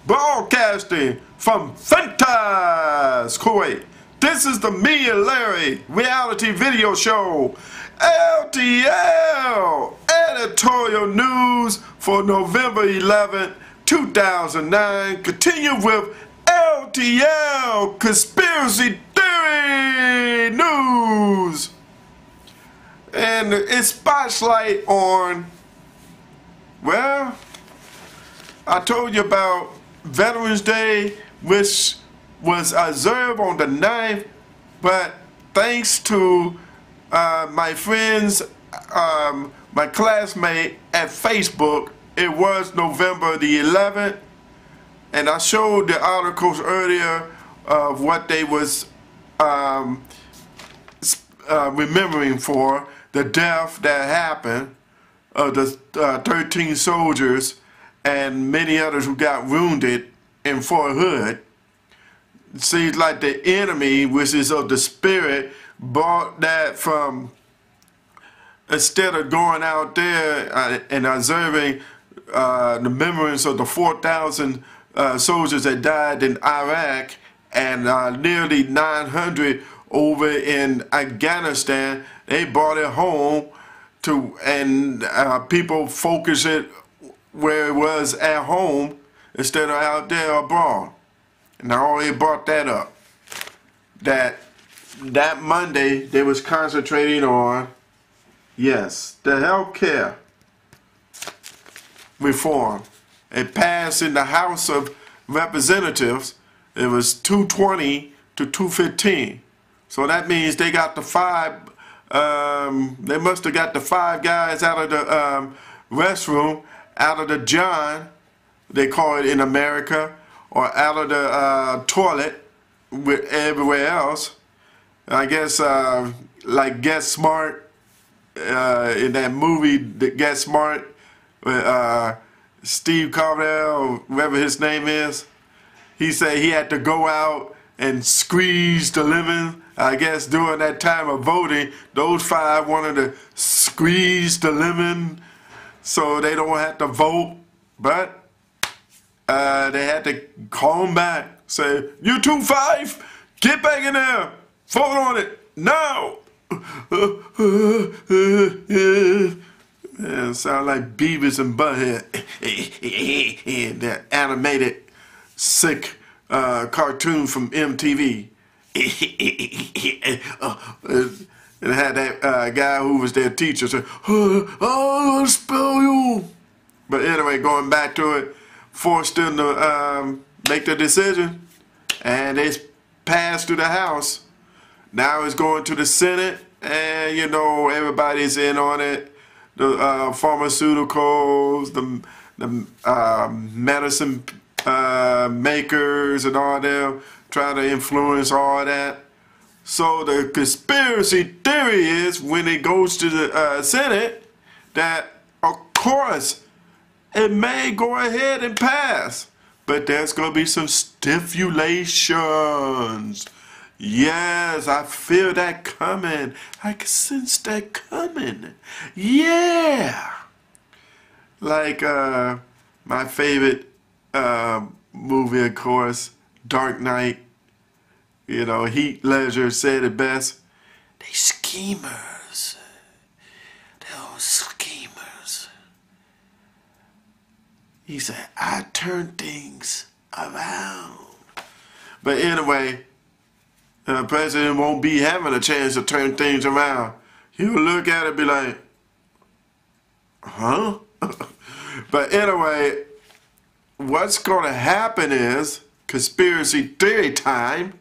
broadcasting from Fantas, Kuwait. This is the Me and Larry reality video show, LTL, editorial news for November 11, 2009. Continue with LTL, conspiracy theory news. And it's spotlight on, well, I told you about Veterans Day, which was observed on the 9th, but thanks to my friends, my classmate at Facebook, it was November the 11th, and I showed the articles earlier of what they was remembering for the death that happened of the 13 soldiers and many others who got wounded in Fort Hood. It seems like the enemy, which is of the spirit, brought that from, instead of going out there and observing the memories of the 4,000 soldiers that died in Iraq and nearly 900 over in Afghanistan, they brought it home to, and people focus it where it was at home instead of out there abroad. And I already brought that up. That Monday they was concentrating on, yes, the health care reform. It passed in the House of Representatives. It was 220 to 215. So that means they got the they must have got the 5 guys out of the restroom, out of the John, they call it in America, or out of the toilet with everywhere else. I guess like Get Smart, in that movie, Get Smart, with Steve Carell, or whatever his name is, he said he had to go out and squeeze the lemon. I guess during that time of voting, those 5 wanted to squeeze the lemon so they don't have to vote, but they had to call them back, say, "You 2-5, get back in there, vote on it now." Yeah, sound like Beavis and Butthead, that animated sick cartoon from MTV. It had that guy who was their teacher say, "I'll spell you." But anyway, going back to it, forced them to make the decision, and it's passed through the House. Now it's going to the Senate, and you know everybody's in on it. The pharmaceuticals, the medicine makers, and all them trying to influence all that. So the conspiracy theory is, when it goes to the Senate, that of course it may go ahead and pass, but there's going to be some stipulations. Yes, I feel that coming. I can sense that coming. Yeah. Like my favorite movie, of course, Dark Knight. You know, Heath Ledger said it best. They schemers. They're schemers. He said, "I turn things around." But anyway, the president won't be having a chance to turn things around. He'll look at it and be like, huh? But anyway, what's going to happen is conspiracy theory time.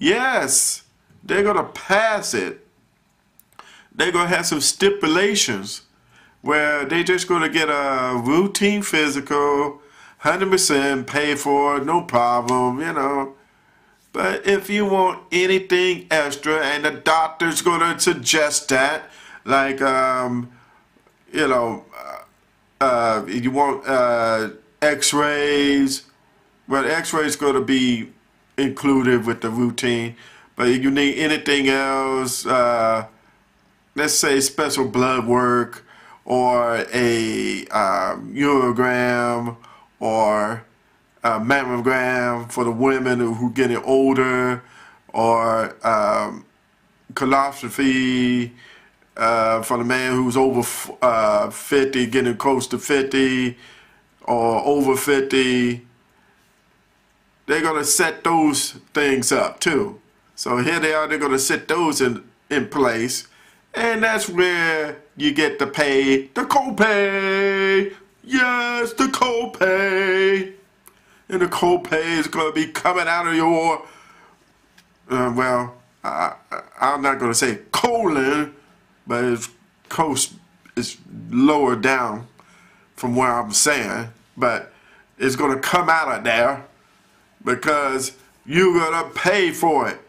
Yes, they're going to pass it. They're going to have some stipulations where they're just going to get a routine physical, 100% paid for, no problem, you know. But if you want anything extra, and the doctor's going to suggest that, like, you know, you want x-rays, well, x-rays going to be included with the routine, but if you need anything else, let's say special blood work, or a urogram, or mammogram for the women who getting older, or colostrophe for the man who's over 50, getting close to 50, or over 50. They're going to set those things up too. So here they are, they're going to set those in place. And that's where you get to pay the copay. Yes, the copay. And the copay is going to be coming out of your, well, I'm not going to say colon, but it's close, it's lower down from where I'm saying. But it's going to come out of there because you're going to pay for it.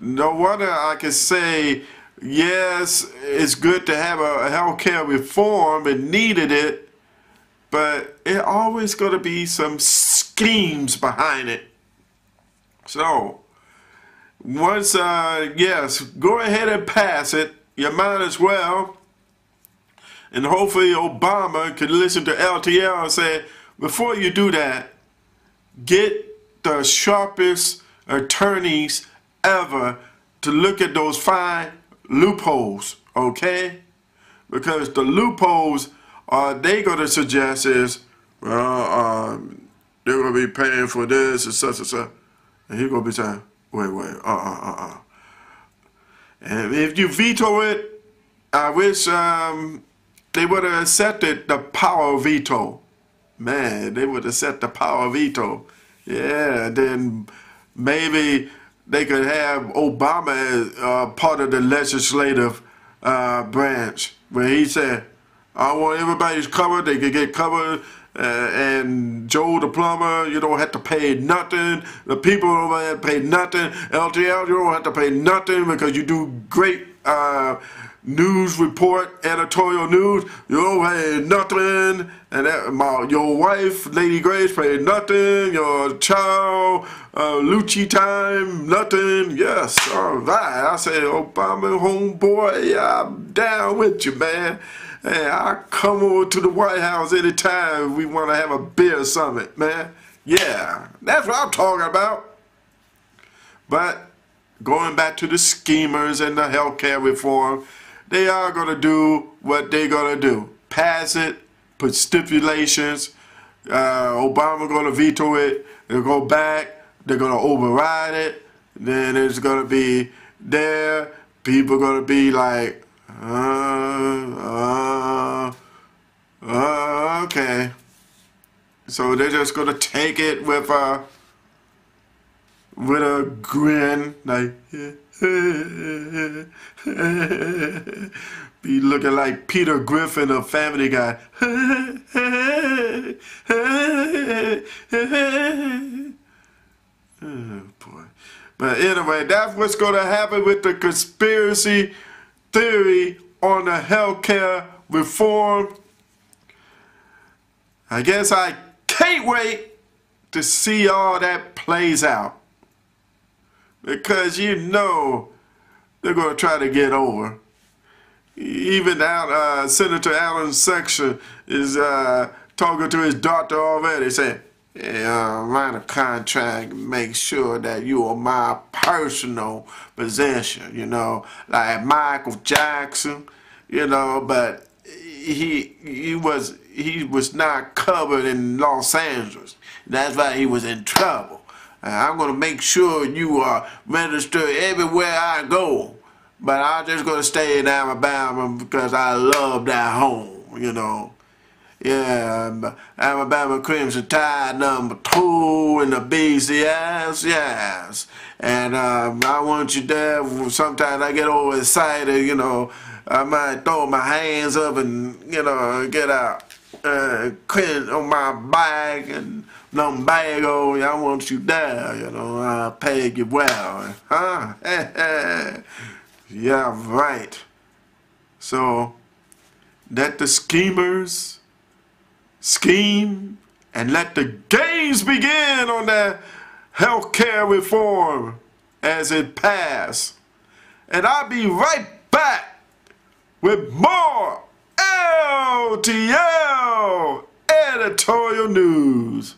No wonder I can say, yes, it's good to have a healthcare reform and needed it, but it always going to be some schemes behind it. So, once, yes, go ahead and pass it. You might as well. And hopefully Obama can listen to LTL and say, before you do that, get the sharpest attorneys ever to look at those fine loopholes, okay? Because the loopholes they going to suggest is, well, they're going to be paying for this and such and such. And he's going to be saying, wait, And if you veto it, I wish they would have accepted the power of veto. Man, they would have set the power of veto. Yeah, then maybe they could have Obama as part of the legislative branch, where he said, I want everybody's covered, they can get covered, and Joe the plumber, you don't have to pay nothing, the people don't have to pay nothing, LTL, you don't have to pay nothing because you do great news report, editorial news, you don't pay nothing, and that, your wife, Lady Grace, paid nothing, your child, Lucci time, nothing. Yes, all right. I said, Obama, homeboy, yeah, I'm down with you, man. Hey, I'll come over to the White House anytime we want to have a beer summit, man. Yeah, that's what I'm talking about. But going back to the schemers and the healthcare reform, they are going to do what they're going to do. Pass it, put stipulations. Obama going to veto it. They'll go back. They're going to override it. Then it's going to be there. People are going to be like, okay. So they're just going to take it with a grin, like, be looking like Peter Griffin of Family Guy. Oh boy. But anyway, that's what's going to happen with the conspiracy theory on the healthcare reform. I guess I can't wait to see all that plays out. Because you know they're going to try to get over. Even Senator Alan Sexton is talking to his doctor already, saying, yeah, write a contract, make sure that you are my personal possession, you know, like Michael Jackson, you know, but he was not covered in Los Angeles. That's why he was in trouble. I'm going to make sure you are registered everywhere I go. But I'm just going to stay in Alabama because I love that home, you know. Yeah, Alabama Crimson Tide #2 in the BCS, yes. And I want you there. Sometimes I get overexcited, you know. I might throw my hands up and, you know, get out on my back and lumbago. I want you there, you know. I'll pay you well, huh? Yeah, right. So, let the schemers scheme and let the games begin on that healthcare reform as it passes. And I'll be right back with more LTL editorial news.